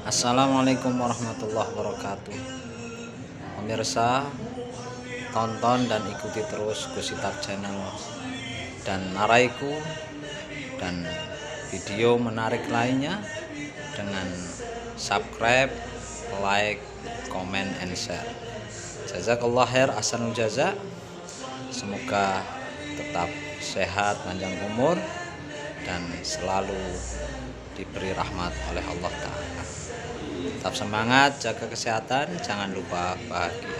Assalamualaikum warahmatullahi wabarakatuh. Pemirsa, tonton dan ikuti terus Gusitar Channel dan naraiku dan video menarik lainnya dengan subscribe, like, comment, and share. Jazakallah khair, ahsanul jaza. Semoga tetap sehat, panjang umur, dan selalu diberi rahmat oleh Allah Ta'ala. Tetap semangat, jaga kesehatan, jangan lupa bahagia.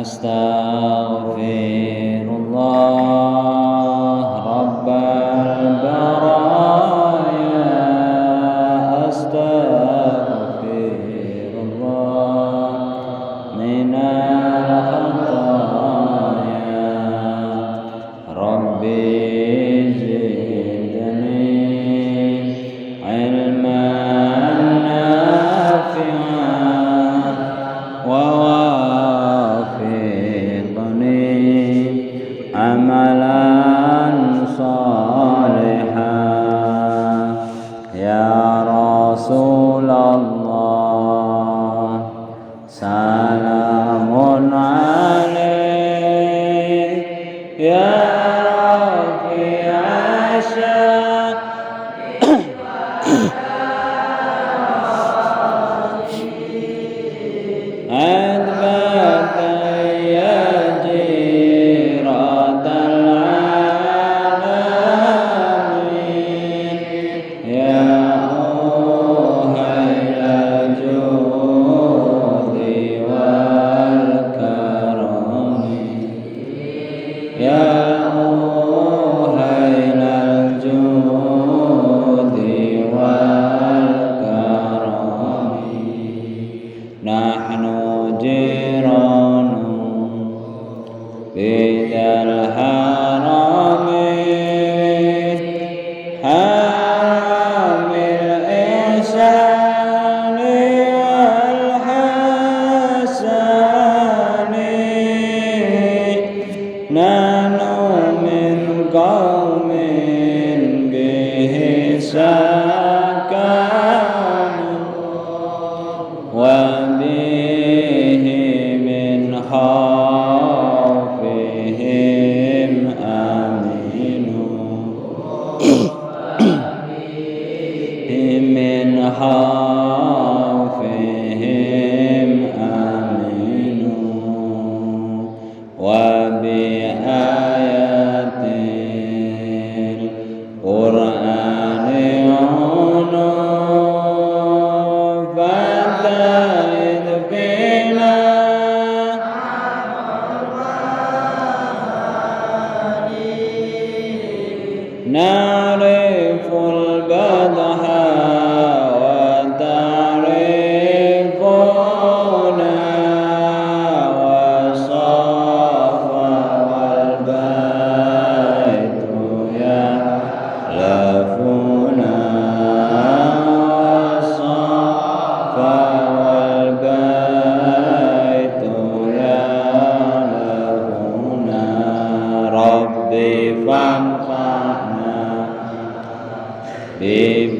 Astaghfirullah Rabbal baraya, astaghfirullah minal khataya, Rabbi zidni ilman nafi'an wa amalan salihah ya Rasulullah, salamun alaik ya Rafi Asya bi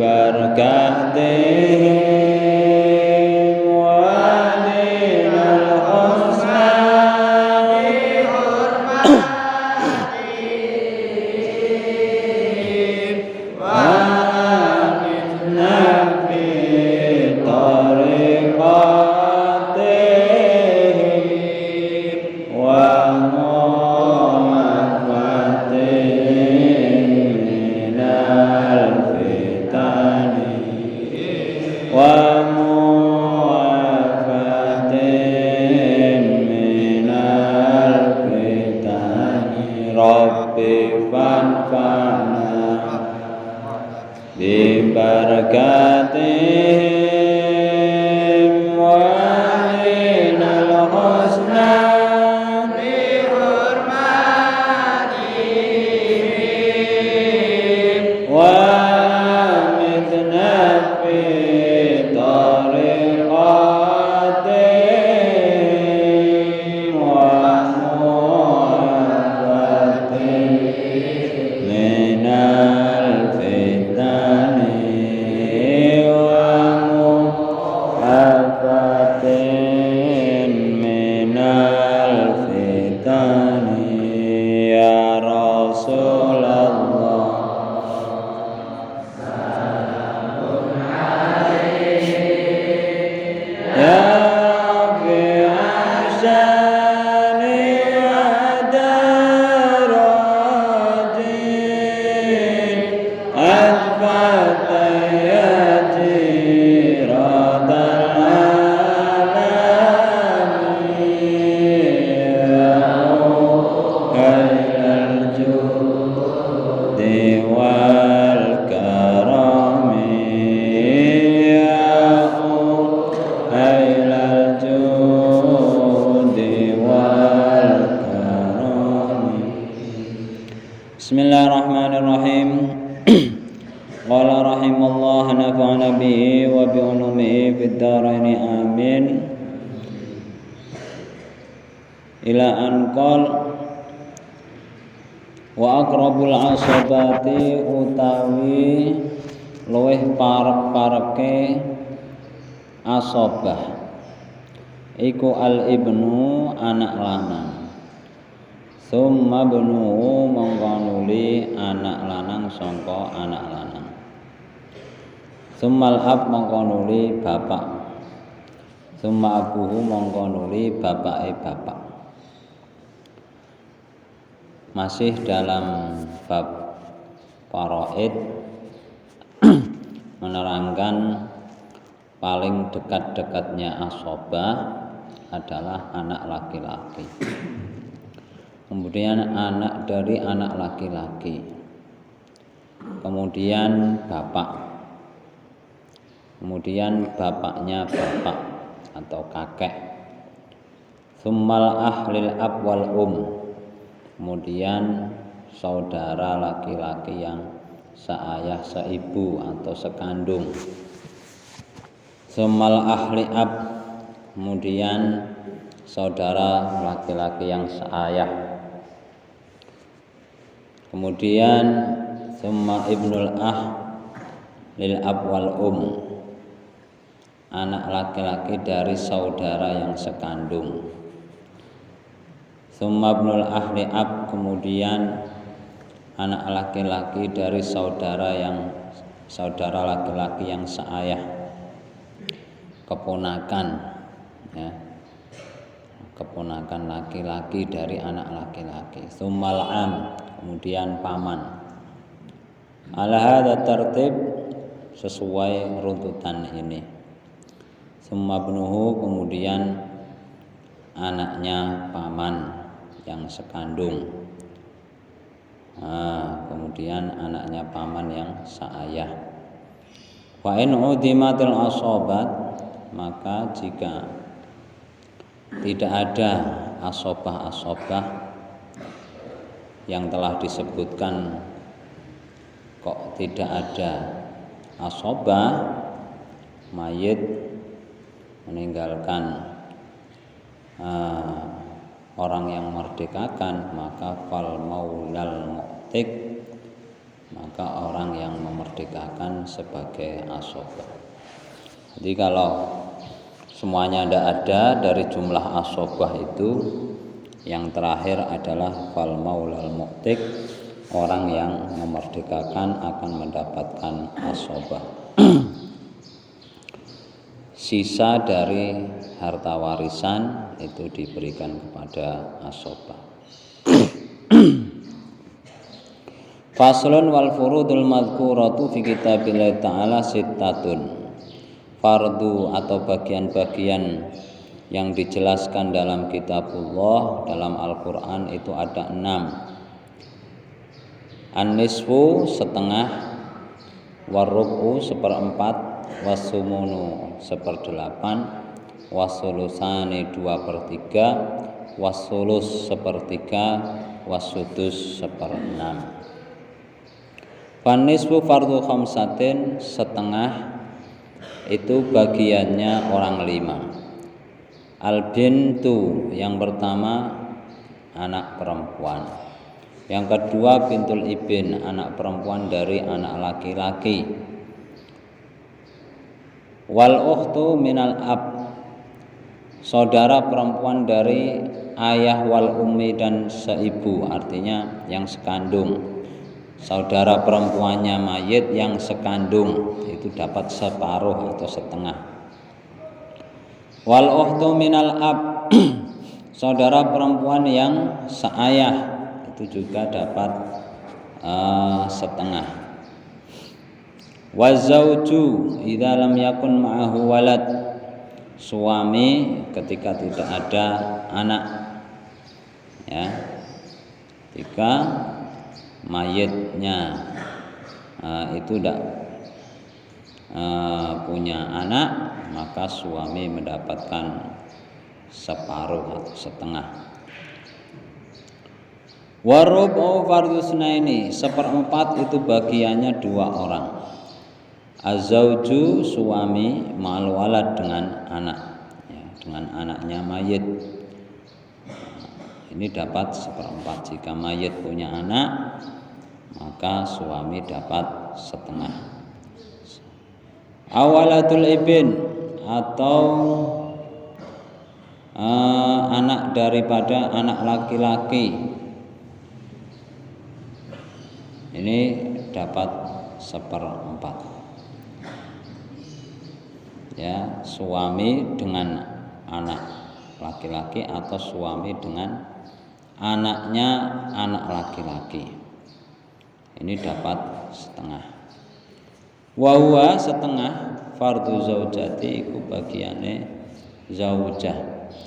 barakatihi في طريقات ومعافاة من الفتن ومعافاة من الفتن يا رسول الله يا رفيع الشان ودرجي أثبت يا جيرة العالمين خير الجود والكرم يا خير الجود والكرم. Bismillahirrahmanirrahim. Qala rahimallah nafa'ana bihi wa bi ulumihi fid dharain amin. Ila an qala wa aqrabul asabati utawi luweh parek-pareke asabah iku al ibnu anak lanang summa benuhu mongko nuli anak lanang sangka anak lanang summal ab mongko nuli bapak summa abuhu mongko nuli bapake bapak. Masih dalam bab faraid menerangkan paling dekat-dekatnya asabah adalah anak laki-laki. Kemudian anak dari anak laki-laki. Kemudian bapak. Kemudian bapaknya bapak atau kakek. Summal ahlil ab wal Kemudian saudara laki-laki yang seayah seibu atau sekandung. Summal ahli ab, kemudian saudara laki-laki yang seayah. Kemudian summa ibnul lil ab wal anak laki-laki dari saudara yang sekandung. Summa ibnul ahli ab, kemudian anak laki-laki dari saudara laki-laki yang seayah, keponakan, ya, keponakan laki-laki dari anak laki-laki. Summal am, kemudian paman. Ala hadza tertib, sesuai runtutan ini. Summa ibnuhu, kemudian anaknya paman yang sekandung. Kemudian anaknya paman yang seayah. Wa in udimatil asobat, maka jika tidak ada asobah-asobah yang telah disebutkan, kok tidak ada asobah, mayit meninggalkan orang yang merdekakan, maka fal maulal mu'tik, maka orang yang memerdekakan sebagai asobah. Jadi kalau semuanya tidak ada dari jumlah asobah itu, yang terakhir adalah fal maulal mu'tik, orang yang memerdekakan akan mendapatkan asobah. Sisa dari harta warisan itu diberikan kepada asobah. Faslun wal furudul madhkuratu fi kitabillah ta'ala sittatun. Fardu atau bagian-bagian yang dijelaskan dalam kitabullah, dalam Al-Quran itu ada 6. An-nisfu setengah, warrubu seperempat, wasumunu 1/8, wasulusani 2/3, wasulus 1/3, wasudus 1/6. Fanisfu fardu khamsatin, setengah itu bagiannya orang 5. Al-bintu yang pertama anak perempuan. Yang kedua bintul ibn, anak perempuan dari anak laki-laki. Wal ukhtu minal ab, saudara perempuan dari ayah wal ummi dan seibu, artinya yang sekandung. Saudara perempuannya mayit yang sekandung itu dapat separuh atau setengah. Wal ukhtu minal ab, saudara perempuan yang seayah itu juga dapat setengah. Wa zauju idza lam yakun ma'ahu walad, suami ketika tidak ada anak, ya, ketika mayitnya itu tidak punya anak, maka suami mendapatkan separuh atau setengah. Warubu fardhu sunaini, 1/4 itu bagiannya 2 orang. Azauju suami ma'al walad dengan anak, ya, dengan anaknya mayit. Ini dapat 1/4. Jika mayit punya anak, maka suami dapat setengah. Awalatul ibn, atau anak daripada anak laki-laki, ini dapat 1/4. Ya, suami dengan anak laki-laki atau suami dengan anaknya anak laki-laki, ini dapat setengah. Wa huwa setengah fardhu zaujati, iku bagiane zaujah.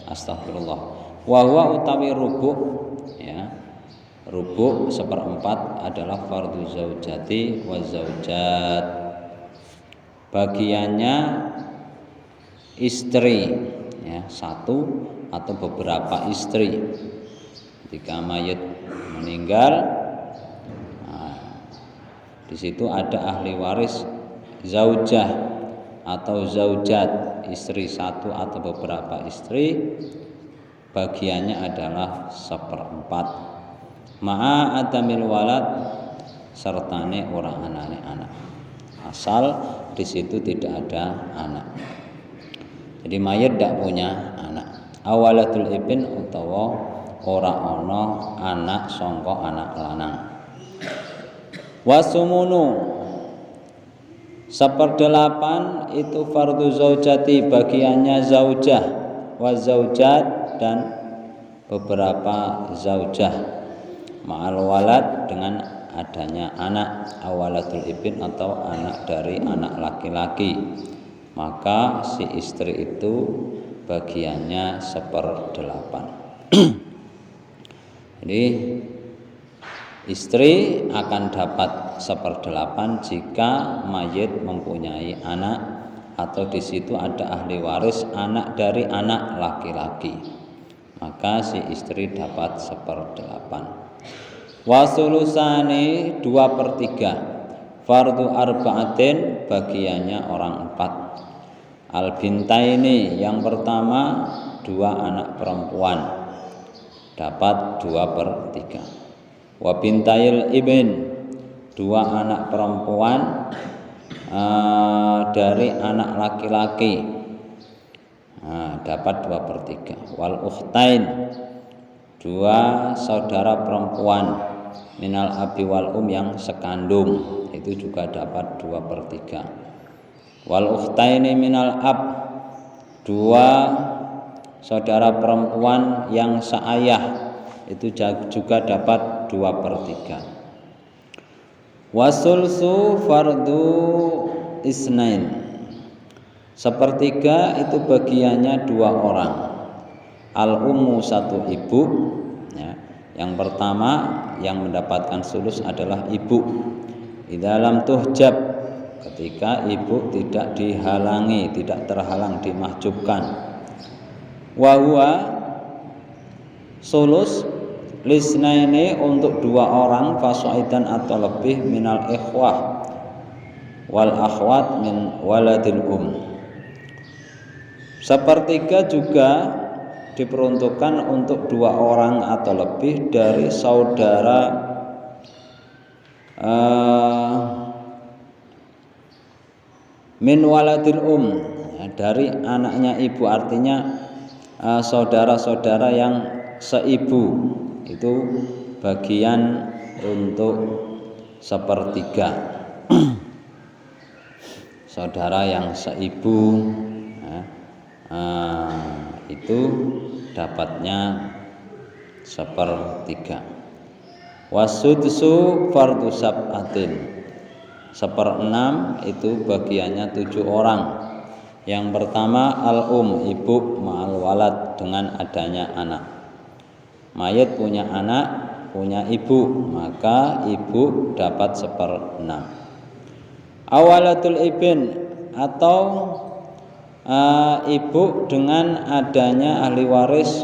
Astagfirullah. Wa huwa utawi rubuk, ya, rubuk 1/4 adalah fardhu zaujati wa zaujat, bagiannya istri, ya, 1 atau beberapa istri. Jika mayit meninggal, di situ ada ahli waris zaujah atau zaujat, istri 1 atau beberapa istri, bagiannya adalah 1/4. Ma'a adamil walad, sertane orang anane anak, asal di situ tidak ada anak. Jadi mayit tidak punya anak. Awalatul ibn, utawa ora ana anak sangka anak lanang. Wasumunu, 1/8 itu fardhu zaujati, bagiannya zaujah, wa zaujat dan beberapa zaujah, ma'al walad dengan adanya anak, awalatul ibn atau anak dari anak laki-laki, maka si istri itu bagiannya 1/8. Jadi istri akan dapat 1/8 jika mayit mempunyai anak atau di situ ada ahli waris anak dari anak laki-laki, maka si istri dapat 1/8. Wasulusani 2/3 fardhu arba'atin, bagiannya orang 4. Al-bintaini, yang pertama 2 anak perempuan, dapat 2/3. Wa bintail ibn, 2 anak perempuan dari anak laki-laki, dapat 2/3. Wal ukhtain, 2 saudara perempuan minal abi wal yang sekandung, itu juga dapat 2/3. Wal ukhtaini minal ab, 2 saudara perempuan yang seayah, itu juga dapat 2/3. Wasulsu fardu isnain, 1/3 itu bagiannya 2 orang. Al ummu, 1 ibu, ya. Yang pertama yang mendapatkan sulus adalah ibu. Di dalam tuhjab, ketika ibu tidak dihalangi, tidak terhalang, dimahjubkan. Wa huwa sulus lisnaini, untuk 2 orang, fasaidan atau lebih, minal ikhwah wal akhwat min waladil Sepertiga juga diperuntukkan untuk 2 orang atau lebih dari saudara min waladil dari anaknya ibu, artinya saudara-saudara yang seibu, itu bagian untuk sepertiga. Saudara yang seibu itu dapatnya sepertiga. Wasudsu fardu sab'atin, 1/6 itu bagiannya 7 orang. Yang pertama al-um, ibu ma'al walad, dengan adanya anak. Mayit punya anak, punya ibu, maka ibu dapat 1/6. Awalatul ibn, atau ibu dengan adanya ahli waris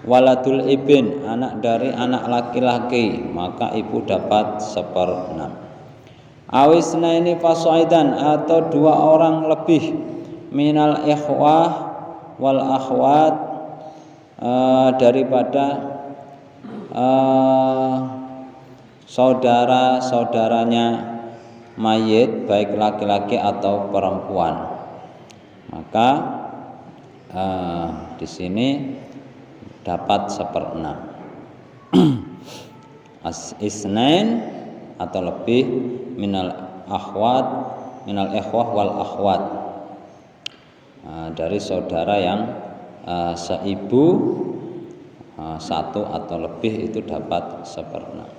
waladul ibn, anak dari anak laki-laki, maka ibu dapat 1/6. Awisnaini fasaidan, atau 2 orang lebih, minal ikhwah wal akhwat, daripada saudara-saudaranya mayit, baik laki-laki atau perempuan. Maka di sini dapat 1/6. Isnain atau lebih, minal akhwat, minal ikhwah wal akhwat, dari saudara yang seibu, 1 atau lebih itu dapat 1/6.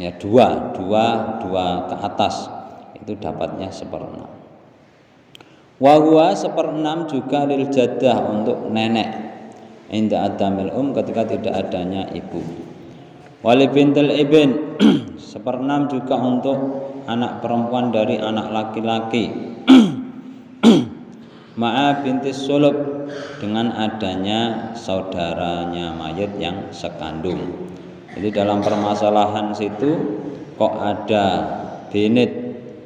Ya, dua ke atas itu dapatnya 1/6. Wahwa 1/6 juga lil jaddah, untuk nenek, inda adamil ketika tidak adanya ibu. Wali bintil ibn 1/6 juga untuk anak perempuan dari anak laki-laki. Ma'a bintis sulub, dengan adanya saudaranya mayit yang sekandung. Jadi dalam permasalahan situ kok ada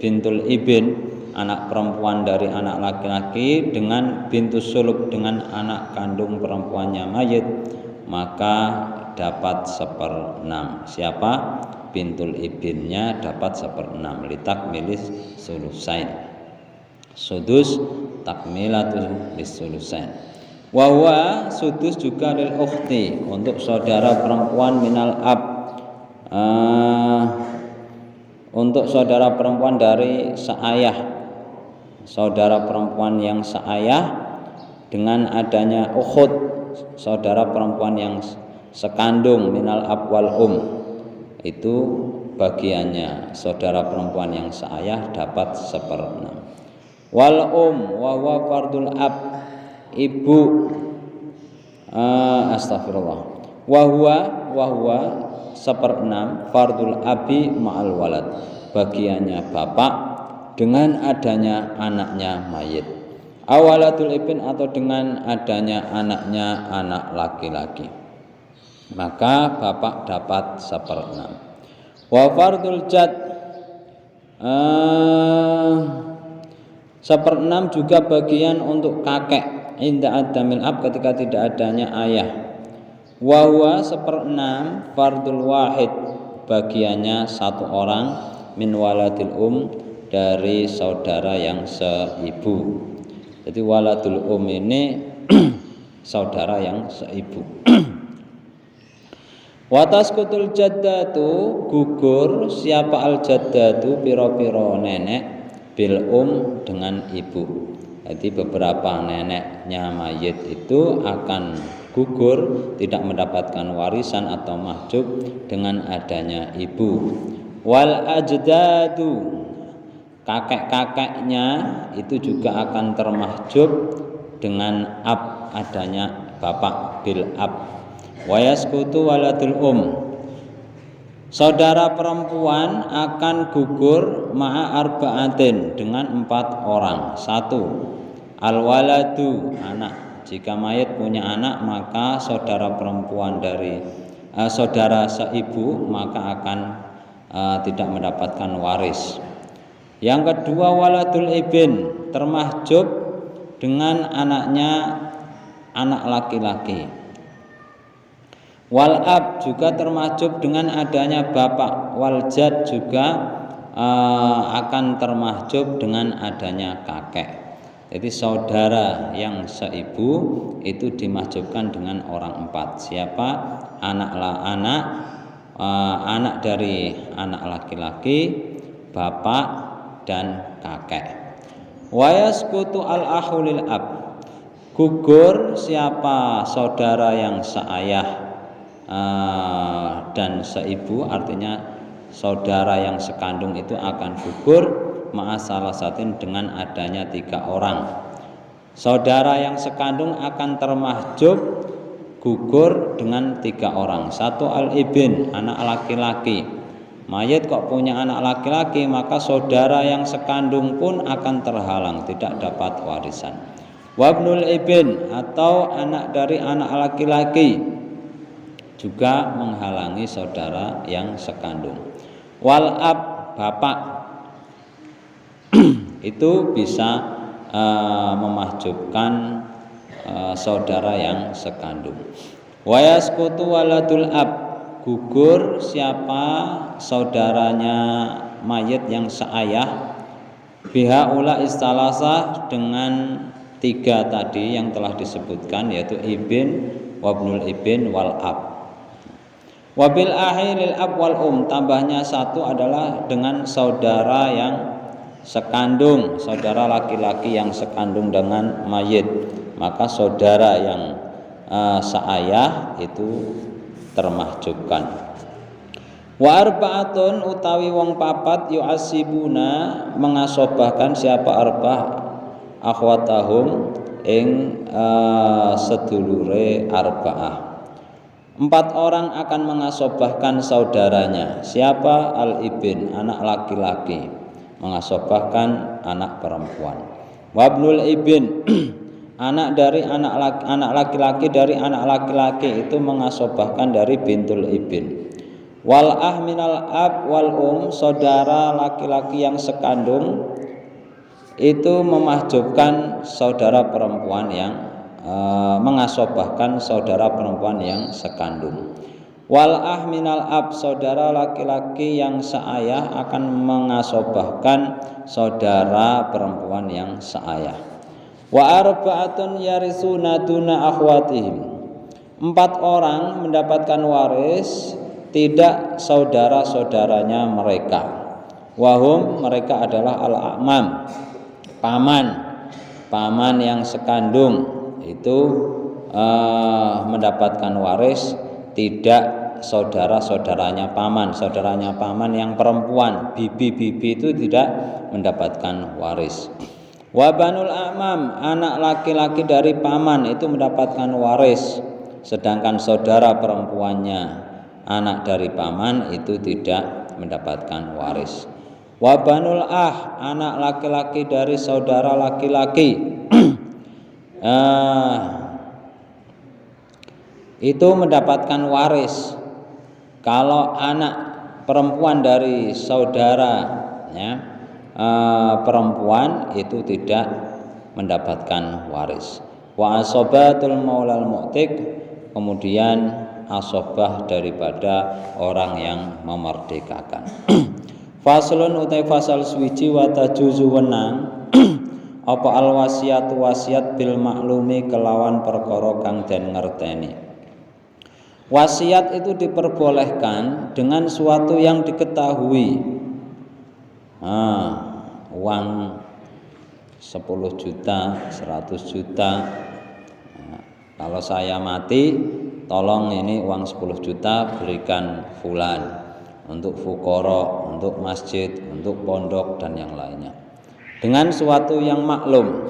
bintul ibn, anak perempuan dari anak laki-laki, dengan bintus sulub, dengan anak kandung perempuannya mayit, maka dapat 1/6. Siapa? Bintul ibnnya dapat 1/6, litakmilis sulusain. Sudus takmilatul lisulusain. Wahwa sudus juga lil ukhti, untuk saudara perempuan minal ab, untuk saudara perempuan dari seayah, saudara perempuan yang seayah, dengan adanya ukhut, saudara perempuan yang sekandung, minal ab wal itu bagiannya saudara perempuan yang seayah dapat 1/6. Wal wahwa fardul ab, ibu astagfirullah, wahwa 1/6 fardul abi ma'al walad, bagiannya bapak dengan adanya anaknya mayit. Awalatul ibn, atau dengan adanya anaknya anak laki-laki, maka bapak dapat 1/6. Wa fardul jad 1/6 juga bagian untuk kakek, inda adamil ab, ketika tidak adanya ayah. Wa huwa 1/6 fardul wahid, bagiannya 1 orang, min waladil dari saudara yang seibu. Jadi waladul ini saudara yang seibu. Wataskutul jaddatu, gugur siapa al jaddatu, piro-piro nenek, bil dengan ibu. Jadi beberapa neneknya mayit itu akan gugur, tidak mendapatkan warisan atau mahjub dengan adanya ibu. Wal ajdadu, kakek-kakeknya itu juga akan termahjub dengan ab, adanya bapak, bil ab. Wayaskutu waladul saudara perempuan akan gugur ma'a arba'atin, dengan 4 orang. 1 al waladu, anak. Jika mayit punya anak, maka saudara perempuan dari saudara seibu maka akan tidak mendapatkan waris. Yang kedua waladul ibn, termahjub dengan anaknya anak laki-laki. Wal ab juga termahjub dengan adanya bapak. Wal jad juga akan termahjub dengan adanya kakek. Jadi saudara yang seibu itu dimahjubkan dengan orang 4. Siapa? Anak dari anak laki-laki, bapak dan kakek. Wa yasqutu al ahulil ab. Gugur siapa saudara yang seayah dan seibu, artinya saudara yang sekandung itu akan gugur ma'asalah satin dengan adanya 3 orang. Saudara yang sekandung akan termahjub gugur dengan 3 orang. 1 al-ibn, anak laki-laki. Mayit kok punya anak laki-laki, maka saudara yang sekandung pun akan terhalang, tidak dapat warisan. Wabnul ibn, atau anak dari anak laki-laki, juga menghalangi saudara yang sekandung. Wal ab, bapak, itu bisa memahjubkan saudara yang sekandung. Wa yasqutu waladul ab, gugur siapa saudaranya mayit yang seayah, biha ula istalasah, dengan 3 tadi yang telah disebutkan, yaitu ibn, wabnul ibn, wal ab. Wabil ahi lil ab wal tambahnya 1 adalah dengan saudara yang sekandung, saudara laki-laki yang sekandung dengan mayit, maka saudara yang seayah itu termahjubkan. Wa arba'atun, utawi wong 4 yu'asibuna, mengasobahkan siapa arbah akhwatahum ing sedulure arba'ah. 4 orang akan mengasobahkan saudaranya. Siapa? Al-ibn, anak laki-laki, mengasobahkan anak perempuan. Wabnul ibn, anak laki-laki dari anak laki-laki itu mengasobahkan dari bintul ibn. Wal minal ab wal saudara laki-laki yang sekandung itu memahjubkan saudara perempuan yang mengasobahkan saudara perempuan yang sekandung. Wal minal ab, saudara laki-laki yang seayah akan mengasobahkan saudara perempuan yang seayah. Wa arba'atun yarisuna duna akhwatihim, 4 orang mendapatkan waris tidak saudara-saudaranya mereka. Wahum, mereka adalah al-a'mam, paman yang sekandung itu mendapatkan waris tidak saudara-saudaranya paman. Saudaranya paman yang perempuan, bibi-bibi itu tidak mendapatkan waris. Wabanul a'mam, anak laki-laki dari paman itu mendapatkan waris, sedangkan saudara perempuannya, anak dari paman, itu tidak mendapatkan waris. Wabanul anak laki-laki dari saudara laki-laki itu mendapatkan waris. Kalau anak perempuan dari saudara perempuan itu tidak mendapatkan waris. Wa asobatul maulal mu'tik, kemudian asobah daripada orang yang memerdekakan. Faslun utai fasal suwiji wa tajuzu wenang apa al wasiatu wasiat bil maklumi kelawan perkara kang den ngerteni. Wasiat itu diperbolehkan dengan suatu yang diketahui. Uang 10 juta, 100 juta. Kalau saya mati, tolong ini uang 10 juta berikan fulan untuk fuqara, untuk masjid, untuk pondok dan yang lainnya. Dengan suatu yang maklum.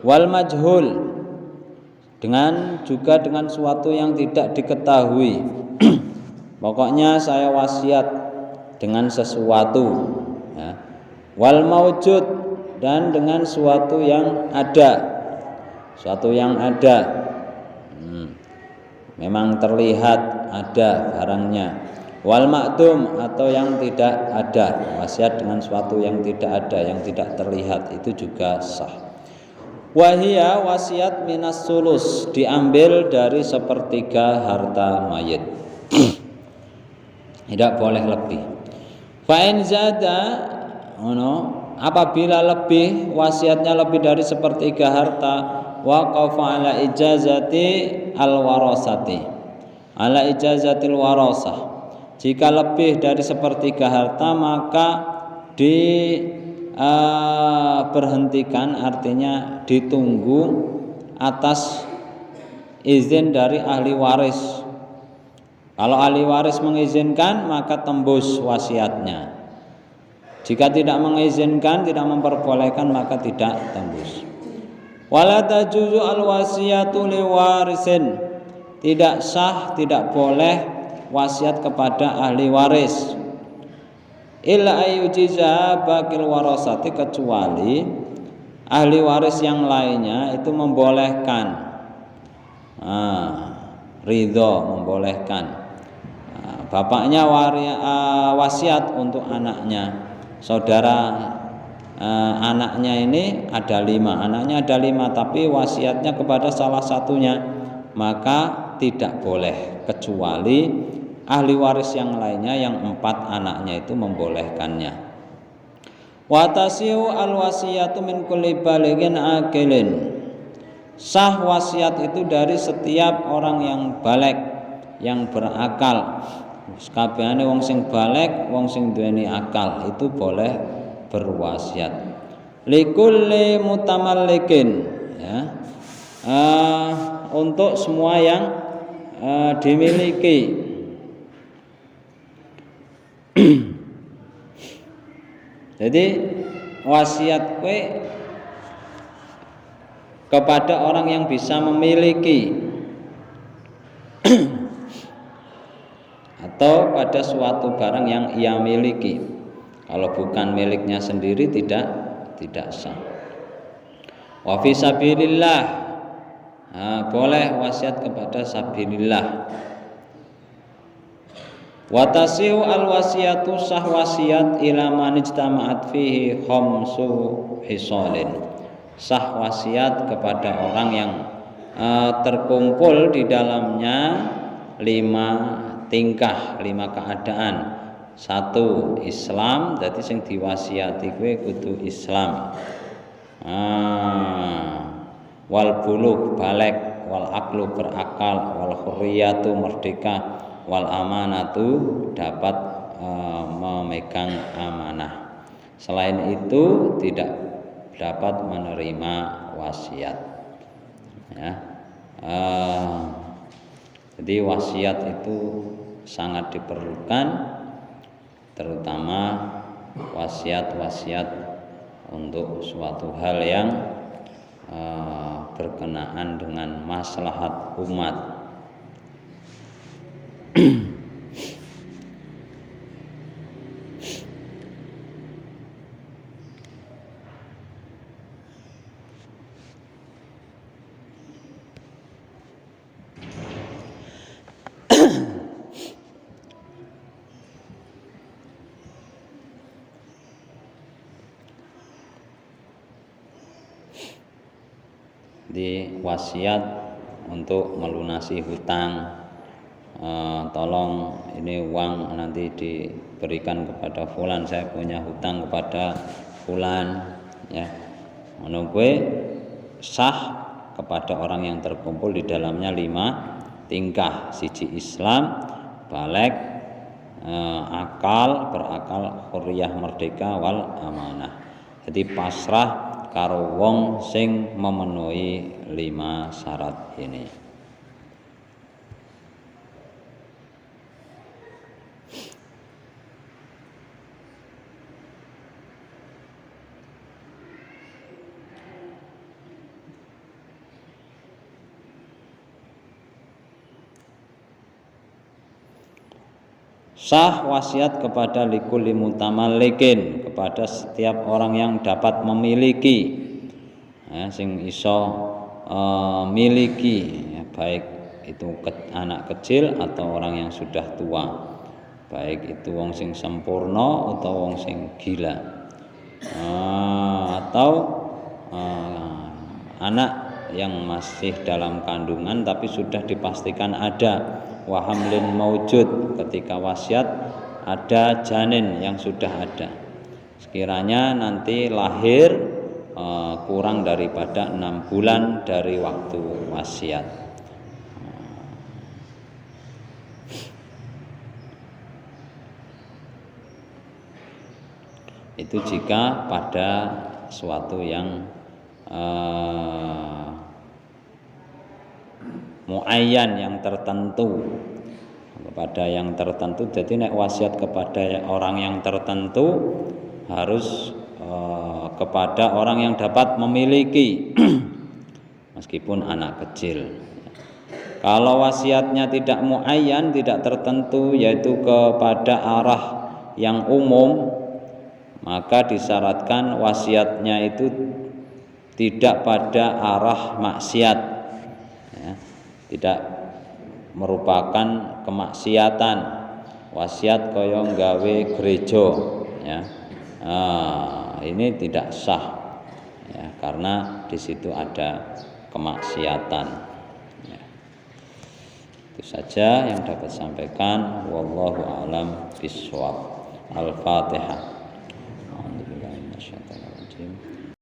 Wal majhul, dengan suatu yang tidak diketahui. Pokoknya saya wasiat dengan sesuatu ya. Wal maujud, dan dengan suatu yang ada. Memang terlihat ada barangnya. Wal maktum, atau yang tidak ada. Wasiat dengan suatu yang tidak ada, yang tidak terlihat, itu juga sah. Wahia wasiat minas sulus, diambil dari sepertiga harta mayit. Tidak boleh lebih. Fa in zada apabila lebih, wasiatnya lebih dari sepertiga harta, waqafa ala ijazati al-warasati, ala ijazatil warasah. Jika lebih dari sepertiga harta, maka berhentikan, artinya ditunggu atas izin dari ahli waris. Kalau ahli waris mengizinkan, maka tembus wasiatnya. Jika tidak mengizinkan, tidak memperbolehkan, maka tidak tembus. Wala tajuzu al-wasiyatu liwarisin, tidak sah, tidak boleh wasiat kepada ahli waris. Illa ayyujiza baqil warasati, kecuali ahli waris yang lainnya itu membolehkan, ridho, membolehkan. Bapaknya wasiat untuk anaknya, saudara anaknya ini ada 5, anaknya ada 5, tapi wasiatnya kepada salah satunya, maka tidak boleh, kecuali ahli waris yang lainnya yang 4 anaknya itu membolehkannya. Wa tasiu al wasiyatu min kulli balighin aqilin, sah wasiat itu dari setiap orang yang baligh, yang berakal. Kabehane wong sing baligh, wong sing duweni akal itu boleh berwasiat. Likulli mutamallikin, ya, untuk semua yang dimiliki. Jadi wasiat kowe kepada orang yang bisa memiliki atau pada suatu barang yang ia miliki. Kalau bukan miliknya sendiri tidak sah. Wa fi sabilillah, boleh wasiat kepada sabilillah. Wa tasiu al wasiyatu, sah wasiat ila man ijtama'at fihi khamsu hisalin, sah wasiat kepada orang yang terkumpul di dalamnya 5 tingkah, 5 keadaan. 1, Islam, jadi sing diwasiati kowe kudu Islam. Wal bulugh, baligh, wal aqlu, berakal, wal hurriyatu, merdeka, wal amanatu, dapat memegang amanah. Selain itu tidak dapat menerima wasiat. Ya. Jadi wasiat itu sangat diperlukan, terutama wasiat-wasiat untuk suatu hal yang berkenaan dengan maslahat umat. Di wasiat untuk melunasi hutang, tolong ini uang nanti diberikan kepada fulan, saya punya hutang kepada fulan, ya. Menunggu sah kepada orang yang terkumpul di dalamnya 5 tingkah. 1, Islam, baligh, akal, berakal, hurriyah, merdeka, wal amanah. Jadi pasrah karo wong sing memenuhi 5 syarat ini. Sah wasiat kepada likulli mutamallikin, kepada setiap orang yang dapat memiliki, ya, sing iso miliki, ya, baik itu anak kecil atau orang yang sudah tua, baik itu wong sing sempurna atau wong sing gila, atau anak yang masih dalam kandungan tapi sudah dipastikan ada wa hamlin maujud, ketika wasiat ada janin yang sudah ada, sekiranya nanti lahir kurang daripada 6 bulan dari waktu wasiat. Itu jika pada suatu yang muayyan, yang tertentu, kepada yang tertentu. Jadi nek wasiat kepada orang yang tertentu harus kepada orang yang dapat memiliki meskipun anak kecil. Kalau wasiatnya tidak muayyan, tidak tertentu, yaitu kepada arah yang umum, maka disyaratkan wasiatnya itu tidak pada arah maksiat, ya, tidak merupakan kemaksiatan. Wasiat kaya nggawe gereja, ya, ini tidak sah, ya, karena di situ ada kemaksiatan. Ya. Itu saja yang dapat sampaikan. Wallahu a'lam bishawab. Al-Fatihah.